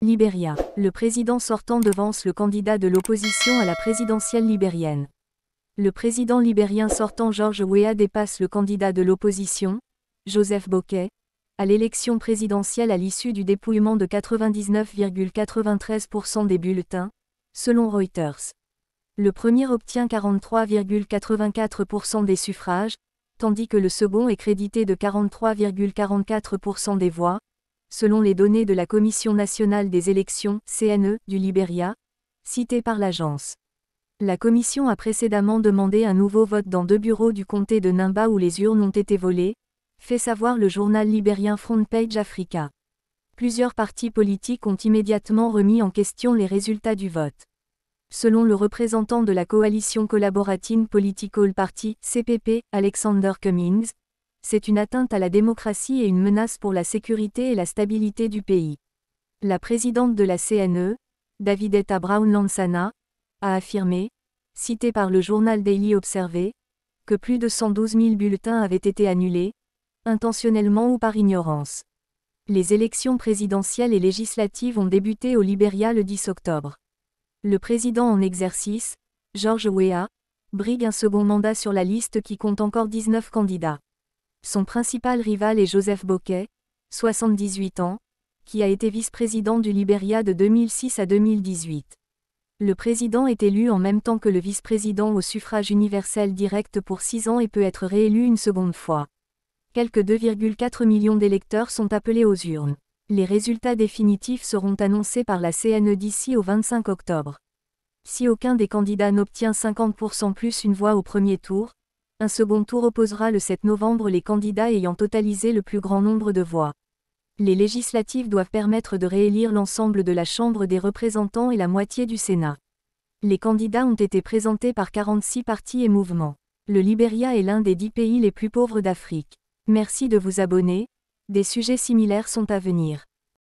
Libéria. Le président sortant devance le candidat de l'opposition à la présidentielle libérienne. Le président libérien sortant George Weah dépasse le candidat de l'opposition, Joseph Boakai, à l'élection présidentielle à l'issue du dépouillement de 99,93% des bulletins, selon Reuters. Le premier obtient 43,84% des suffrages, tandis que le second est crédité de 43,44% des voix, selon les données de la Commission nationale des élections, CNE, du Libéria, citées par l'agence. La commission a précédemment demandé un nouveau vote dans 2 bureaux du comté de Nimba où les urnes ont été volées, fait savoir le journal libérien Front Page Africa. Plusieurs partis politiques ont immédiatement remis en question les résultats du vote. Selon le représentant de la coalition Collaborative Political Party, CPP, Alexander Cummings, c'est une atteinte à la démocratie et une menace pour la sécurité et la stabilité du pays. La présidente de la CNE, Davidetta Brown-Lansana, a affirmé, citée par le journal Daily Observer, que plus de 112 000 bulletins avaient été annulés, intentionnellement ou par ignorance. Les élections présidentielles et législatives ont débuté au Libéria le 10 octobre. Le président en exercice, George Weah, brigue un second mandat sur la liste qui compte encore 19 candidats. Son principal rival est Joseph Boakai, 78 ans, qui a été vice-président du Libéria de 2006 à 2018. Le président est élu en même temps que le vice-président au suffrage universel direct pour 6 ans et peut être réélu une seconde fois. Quelques 2,4 millions d'électeurs sont appelés aux urnes. Les résultats définitifs seront annoncés par la CNE d'ici au 25 octobre. Si aucun des candidats n'obtient 50% plus une voix au premier tour, un second tour opposera le 7 novembre les candidats ayant totalisé le plus grand nombre de voix. Les législatives doivent permettre de réélire l'ensemble de la Chambre des représentants et la moitié du Sénat. Les candidats ont été présentés par 46 partis et mouvements. Le Libéria est l'un des 10 pays les plus pauvres d'Afrique. Merci de vous abonner, des sujets similaires sont à venir.